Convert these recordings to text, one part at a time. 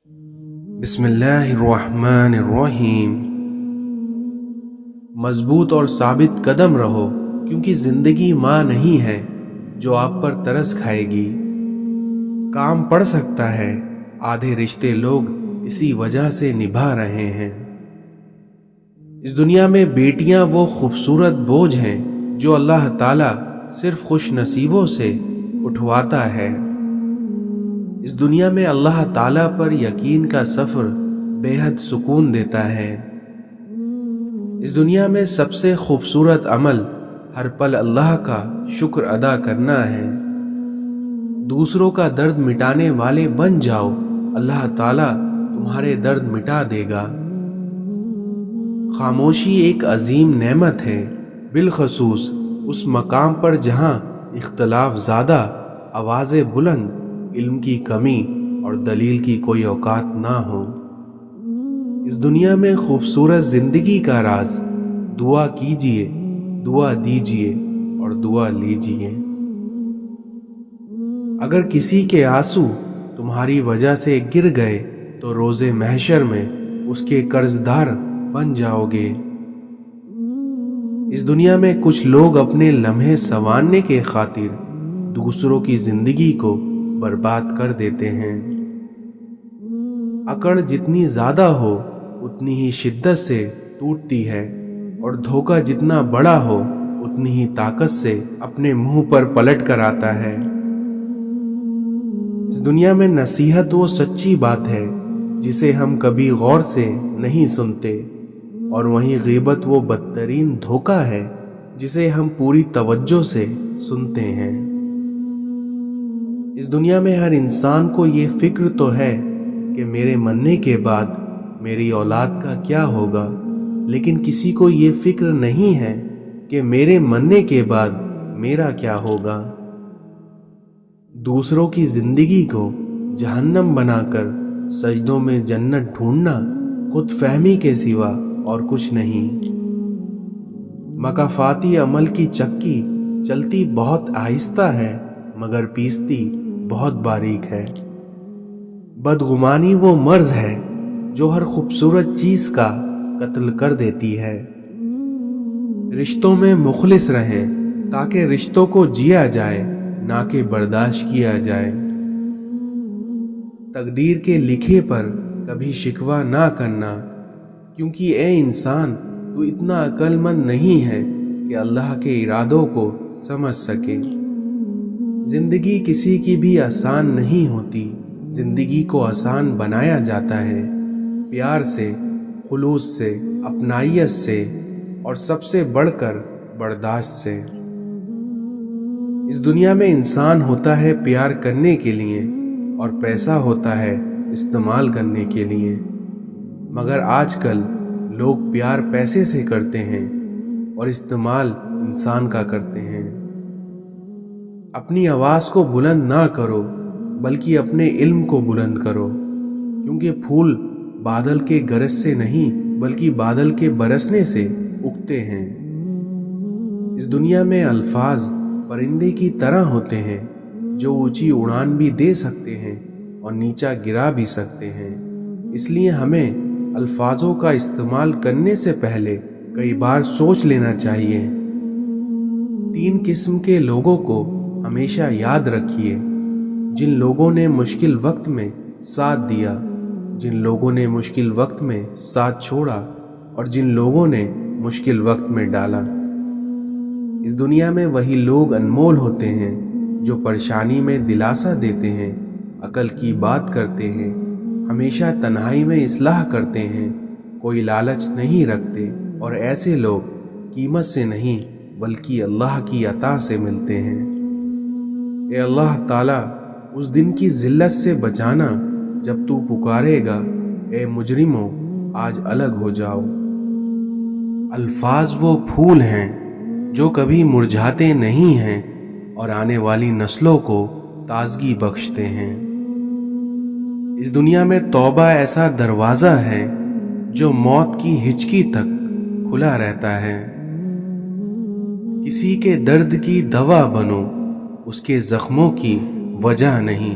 بسم اللہ الرحمن الرحیم۔ مضبوط اور ثابت قدم رہو، کیونکہ زندگی ماں نہیں ہے جو آپ پر ترس کھائے گی۔ کام پڑ سکتا ہے، آدھے رشتے لوگ اسی وجہ سے نبھا رہے ہیں۔ اس دنیا میں بیٹیاں وہ خوبصورت بوجھ ہیں جو اللہ تعالیٰ صرف خوش نصیبوں سے اٹھواتا ہے۔ اس دنیا میں اللہ تعالیٰ پر یقین کا سفر بے حد سکون دیتا ہے۔ اس دنیا میں سب سے خوبصورت عمل ہر پل اللہ کا شکر ادا کرنا ہے۔ دوسروں کا درد مٹانے والے بن جاؤ، اللہ تعالیٰ تمہارے درد مٹا دے گا۔ خاموشی ایک عظیم نعمت ہے، بالخصوص اس مقام پر جہاں اختلاف زیادہ، آوازیں بلند، علم کی کمی اور دلیل کی کوئی اوقات نہ ہو۔ اس دنیا میں خوبصورت زندگی کا راز دعا کیجئے، دعا دیجئے اور دعا لیجئے۔ اگر کسی کے آنسو تمہاری وجہ سے گر گئے تو روز محشر میں اس کے قرض دار بن جاؤ گے۔ اس دنیا میں کچھ لوگ اپنے لمحے سنوارنے کے خاطر دوسروں کی زندگی کو برباد کر دیتے ہیں۔ اکڑ جتنی زیادہ ہو اتنی ہی شدت سے ٹوٹتی ہے، اور دھوکہ جتنا بڑا ہو اتنی ہی طاقت سے اپنے منہ پر پلٹ کر آتا ہے۔ اس دنیا میں نصیحت وہ سچی بات ہے جسے ہم کبھی غور سے نہیں سنتے، اور وہیں غیبت وہ بدترین دھوکہ ہے جسے ہم پوری توجہ سے سنتے ہیں۔ اس دنیا میں ہر انسان کو یہ فکر تو ہے کہ میرے مرنے کے بعد میری اولاد کا کیا ہوگا، لیکن کسی کو یہ فکر نہیں ہے کہ میرے مرنے کے بعد میرا کیا ہوگا۔ دوسروں کی زندگی کو جہنم بنا کر سجدوں میں جنت ڈھونڈنا خود فہمی کے سوا اور کچھ نہیں۔ مکافاتی عمل کی چکی چلتی بہت آہستہ ہے مگر پیستی بہت باریک ہے۔ بدگمانی وہ مرض ہے جو ہر خوبصورت چیز کا قتل کر دیتی ہے۔ رشتوں میں مخلص رہیں تاکہ رشتوں کو جیا جائے، نہ کہ برداشت کیا جائے۔ تقدیر کے لکھے پر کبھی شکوہ نہ کرنا، کیونکہ اے انسان تو اتنا عقل مند نہیں ہے کہ اللہ کے ارادوں کو سمجھ سکے۔ زندگی کسی کی بھی آسان نہیں ہوتی، زندگی کو آسان بنایا جاتا ہے پیار سے، خلوص سے، اپنائیت سے، اور سب سے بڑھ کر برداشت سے۔ اس دنیا میں انسان ہوتا ہے پیار کرنے کے لیے، اور پیسہ ہوتا ہے استعمال کرنے کے لیے، مگر آج کل لوگ پیار پیسے سے کرتے ہیں اور استعمال انسان کا کرتے ہیں۔ اپنی آواز کو بلند نہ کرو بلکہ اپنے علم کو بلند کرو، کیونکہ پھول بادل کے گرج سے نہیں بلکہ بادل کے برسنے سے اگتے ہیں۔ اس دنیا میں الفاظ پرندے کی طرح ہوتے ہیں جو اونچی اڑان بھی دے سکتے ہیں اور نیچا گرا بھی سکتے ہیں، اس لیے ہمیں الفاظوں کا استعمال کرنے سے پہلے کئی بار سوچ لینا چاہیے۔ 3 قسم کے لوگوں کو ہمیشہ یاد رکھیے: جن لوگوں نے مشکل وقت میں ساتھ دیا، جن لوگوں نے مشکل وقت میں ساتھ چھوڑا، اور جن لوگوں نے مشکل وقت میں ڈالا۔ اس دنیا میں وہی لوگ انمول ہوتے ہیں جو پریشانی میں دلاسا دیتے ہیں، عقل کی بات کرتے ہیں، ہمیشہ تنہائی میں اصلاح کرتے ہیں، کوئی لالچ نہیں رکھتے، اور ایسے لوگ قیمت سے نہیں بلکہ اللہ کی عطا سے ملتے ہیں۔ اے اللہ تعالیٰ، اس دن کی ذلت سے بچانا جب تو پکارے گا اے مجرموں آج الگ ہو جاؤ۔ الفاظ وہ پھول ہیں جو کبھی مرجھاتے نہیں ہیں اور آنے والی نسلوں کو تازگی بخشتے ہیں۔ اس دنیا میں توبہ ایسا دروازہ ہے جو موت کی ہچکی تک کھلا رہتا ہے۔ کسی کے درد کی دوا بنو، اس کے زخموں کی وجہ نہیں۔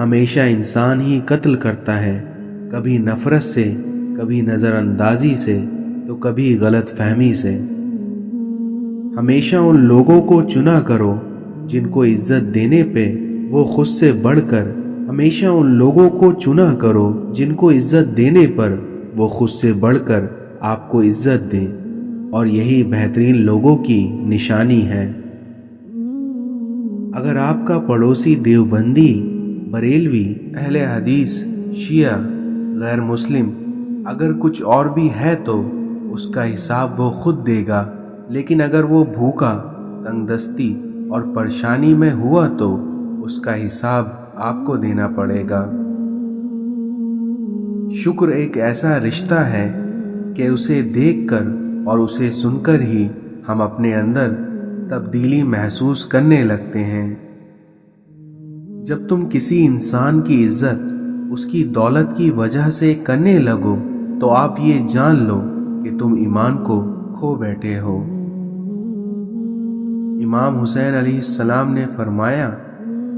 ہمیشہ انسان ہی قتل کرتا ہے، کبھی نفرت سے، کبھی نظر اندازی سے، تو کبھی غلط فہمی سے۔ ہمیشہ ان لوگوں کو چنا کرو جن کو عزت دینے پہ وہ خود سے بڑھ کر ہمیشہ ان لوگوں کو چنا کرو جن کو عزت دینے پر وہ خود سے بڑھ کر آپ کو عزت دیں، اور یہی بہترین لوگوں کی نشانی ہے۔ اگر آپ کا پڑوسی دیوبندی، بریلوی، اہل حدیث، شیعہ، غیر مسلم، اگر کچھ اور بھی ہے تو اس کا حساب وہ خود دے گا، لیکن اگر وہ بھوکا، تنگ دستی اور پریشانی میں ہوا تو اس کا حساب آپ کو دینا پڑے گا۔ شکر ایک ایسا رشتہ ہے کہ اسے دیکھ کر اور اسے سن کر ہی ہم اپنے اندر تبدیلی محسوس کرنے لگتے ہیں۔ جب تم کسی انسان کی عزت اس کی دولت کی وجہ سے کرنے لگو تو آپ یہ جان لو کہ تم ایمان کو کھو بیٹھے ہو۔ امام حسین علیہ السلام نے فرمایا،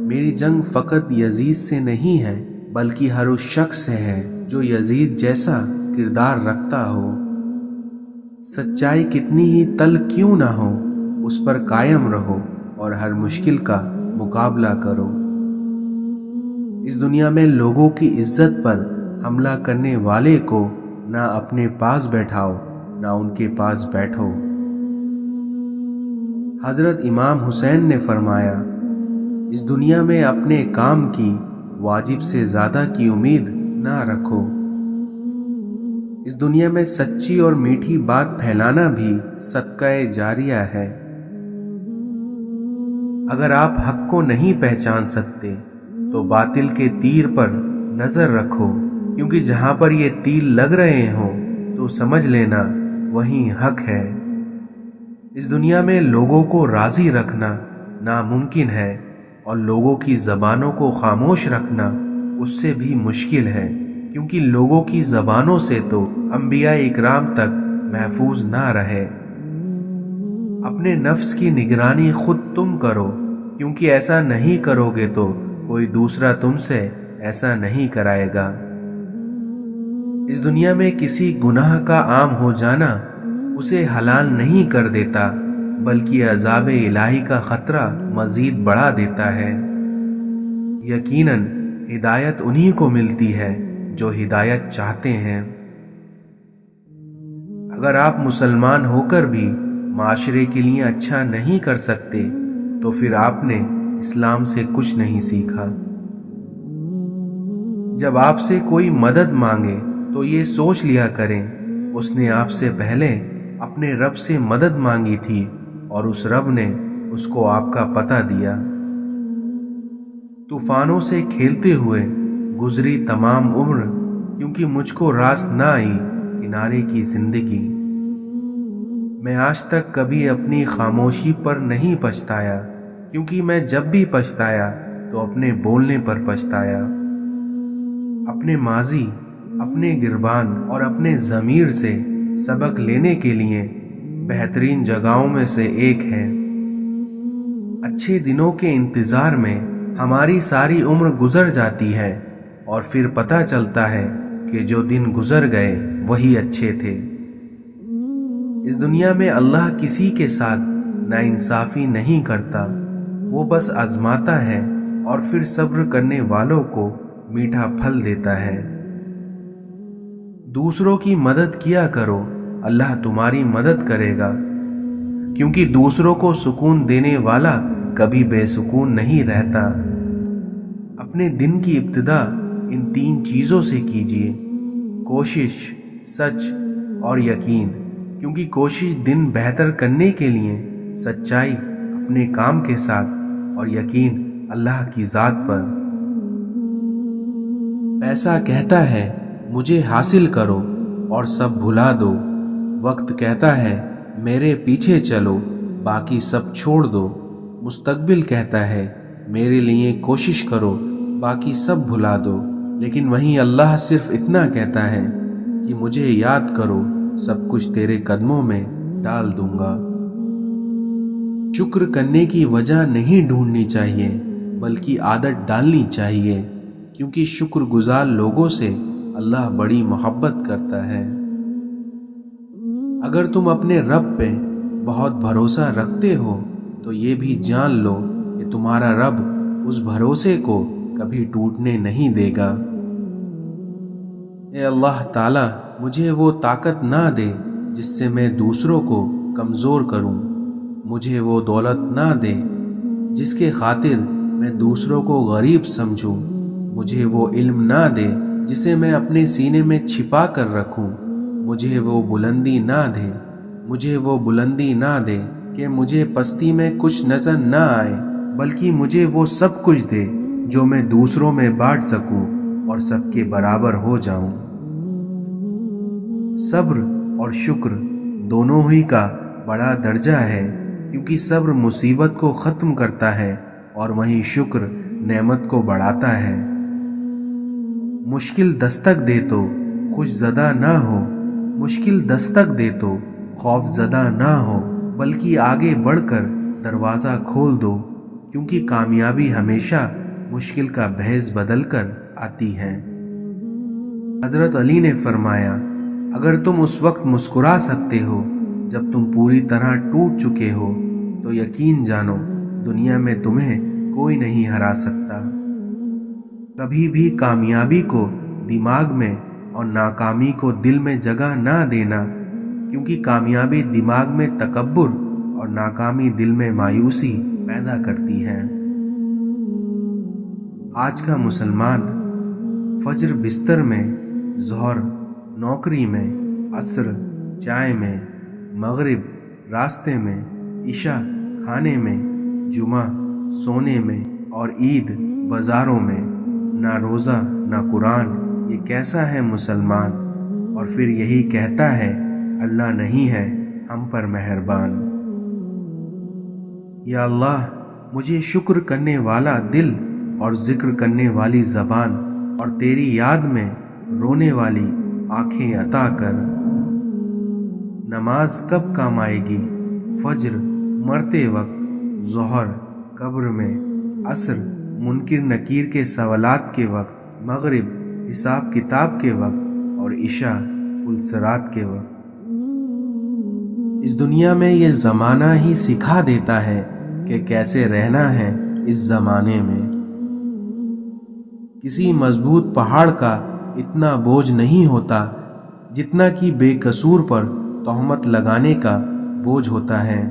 میری جنگ فقط یزید سے نہیں ہے بلکہ ہر اس شخص سے ہے جو یزید جیسا کردار رکھتا ہو۔ سچائی کتنی ہی تلخ کیوں نہ ہو، اس پر قائم رہو اور ہر مشکل کا مقابلہ کرو۔ اس دنیا میں لوگوں کی عزت پر حملہ کرنے والے کو نہ اپنے پاس بیٹھاؤ نہ ان کے پاس بیٹھو۔ حضرت امام حسین نے فرمایا، اس دنیا میں اپنے کام کی واجب سے زیادہ کی امید نہ رکھو۔ اس دنیا میں سچی اور میٹھی بات پھیلانا بھی صدقہ جاریہ ہے۔ اگر آپ حق کو نہیں پہچان سکتے تو باطل کے تیر پر نظر رکھو، کیونکہ جہاں پر یہ تیر لگ رہے ہوں تو سمجھ لینا وہیں حق ہے۔ اس دنیا میں لوگوں کو راضی رکھنا ناممکن ہے اور لوگوں کی زبانوں کو خاموش رکھنا اس سے بھی مشکل ہے، کیونکہ لوگوں کی زبانوں سے تو انبیاء اکرام تک محفوظ نہ رہے۔ اپنے نفس کی نگرانی خود تم کرو، کیونکہ ایسا نہیں کرو گے تو کوئی دوسرا تم سے ایسا نہیں کرائے گا۔ اس دنیا میں کسی گناہ کا عام ہو جانا اسے حلال نہیں کر دیتا، بلکہ عذاب الہی کا خطرہ مزید بڑھا دیتا ہے۔ یقیناً ہدایت انہی کو ملتی ہے جو ہدایت چاہتے ہیں۔ اگر آپ مسلمان ہو کر بھی معاشرے کے لیے اچھا نہیں کر سکتے تو پھر آپ نے اسلام سے کچھ نہیں سیکھا۔ جب آپ سے کوئی مدد مانگے تو یہ سوچ لیا کریں اس نے آپ سے پہلے اپنے رب سے مدد مانگی تھی اور اس رب نے اس کو آپ کا پتہ دیا۔ طوفانوں سے کھیلتے ہوئے گزری تمام عمر، کیونکہ مجھ کو راست نہ آئی کنارے کی زندگی۔ میں آج تک کبھی اپنی خاموشی پر نہیں پچھتایا، کیونکہ میں جب بھی پچھتایا تو اپنے بولنے پر پچھتایا۔ اپنے ماضی، اپنے گربان اور اپنے ضمیر سے سبق لینے کے لیے بہترین جگہوں میں سے ایک ہے۔ اچھے دنوں کے انتظار میں ہماری ساری عمر گزر جاتی ہے اور پھر پتہ چلتا ہے کہ جو دن گزر گئے وہی اچھے تھے۔ اس دنیا میں اللہ کسی کے ساتھ ناانصافی نہیں کرتا، وہ بس آزماتا ہے اور پھر صبر کرنے والوں کو میٹھا پھل دیتا ہے۔ دوسروں کی مدد کیا کرو، اللہ تمہاری مدد کرے گا، کیونکہ دوسروں کو سکون دینے والا کبھی بے سکون نہیں رہتا۔ اپنے دن کی ابتدا ان 3 چیزوں سے کیجیے: کوشش، سچ اور یقین، کیونکہ کوشش دن بہتر کرنے کے لیے، سچائی اپنے کام کے ساتھ اور یقین اللہ کی ذات پر۔ پیسہ کہتا ہے مجھے حاصل کرو اور سب بھلا دو، وقت کہتا ہے میرے پیچھے چلو باقی سب چھوڑ دو، مستقبل کہتا ہے میرے لیے کوشش کرو باقی سب بھلا دو، لیکن وہیں اللہ صرف اتنا کہتا ہے کہ مجھے یاد کرو، سب کچھ تیرے قدموں میں ڈال دوں گا۔ شکر کرنے کی وجہ نہیں ڈھونڈنی چاہیے بلکہ عادت ڈالنی چاہیے۔ کیونکہ شکر گزار لوگوں سے اللہ بڑی محبت کرتا ہے۔ اگر تم اپنے رب پہ بہت بھروسہ رکھتے ہو تو یہ بھی جان لو کہ تمہارا رب اس بھروسے کو کبھی ٹوٹنے نہیں دے گا۔ اے اللہ تعالیٰ، مجھے وہ طاقت نہ دے جس سے میں دوسروں کو کمزور کروں، مجھے وہ دولت نہ دے جس کے خاطر میں دوسروں کو غریب سمجھوں، مجھے وہ علم نہ دے جسے میں اپنے سینے میں چھپا کر رکھوں، مجھے وہ بلندی نہ دے کہ مجھے پستی میں کچھ نظر نہ آئے، بلکہ مجھے وہ سب کچھ دے جو میں دوسروں میں بانٹ سکوں اور سب کے برابر ہو جاؤں۔ صبر اور شکر دونوں ہی کا بڑا درجہ ہے، کیونکہ صبر مصیبت کو ختم کرتا ہے اور وہیں شکر نعمت کو بڑھاتا ہے۔ مشکل دستک دے تو خوش زدہ نہ ہو، مشکل دستک دے تو خوف زدہ نہ ہو، بلکہ آگے بڑھ کر دروازہ کھول دو، کیونکہ کامیابی ہمیشہ مشکل کا بھیس بدل کر آتی ہے۔ حضرت علی نے فرمایا، اگر تم اس وقت مسکرا سکتے ہو جب تم پوری طرح ٹوٹ چکے ہو تو یقین جانو دنیا میں تمہیں کوئی نہیں ہرا سکتا۔ کبھی بھی کامیابی کو دماغ میں اور ناکامی کو دل میں جگہ نہ دینا، کیونکہ کامیابی دماغ میں تکبر اور ناکامی دل میں مایوسی پیدا کرتی ہے۔ آج کا مسلمان فجر بستر میں، ظہر نوکری میں، عصر چائے میں، مغرب راستے میں، عشاء کھانے میں، جمعہ سونے میں اور عید بازاروں میں، نہ روزہ نہ قرآن، یہ کیسا ہے مسلمان؟ اور پھر یہی کہتا ہے اللہ نہیں ہے ہم پر مہربان۔ یا اللہ، مجھے شکر کرنے والا دل اور ذکر کرنے والی زبان اور تیری یاد میں رونے والی آنکھیں عطا کر۔ نماز کب کام آئے گی؟ فجر مرتے وقت، ظہر قبر میں، عصر منکر نکیر کے سوالات کے وقت، مغرب حساب کتاب کے وقت اور عشاء پلسرات کے وقت۔ اس دنیا میں یہ زمانہ ہی سکھا دیتا ہے کہ کیسے رہنا ہے اس زمانے میں۔ کسی مضبوط پہاڑ کا اتنا بوجھ نہیں ہوتا جتنا کہ بے قصور پر تہمت لگانے کا بوجھ ہوتا ہے۔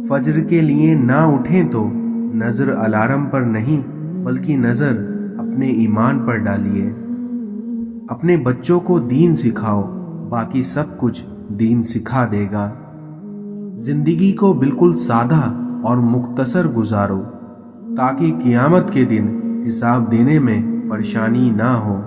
فجر کے لیے نہ اٹھیں تو نظر الارم پر نہیں بلکہ نظر اپنے ایمان پر ڈالیے۔ اپنے بچوں کو دین سکھاؤ، باقی سب کچھ دین سکھا دے گا۔ زندگی کو بالکل سادہ اور مختصر گزارو تاکہ قیامت کے دن حساب دینے میں پریشانی نہ ہو۔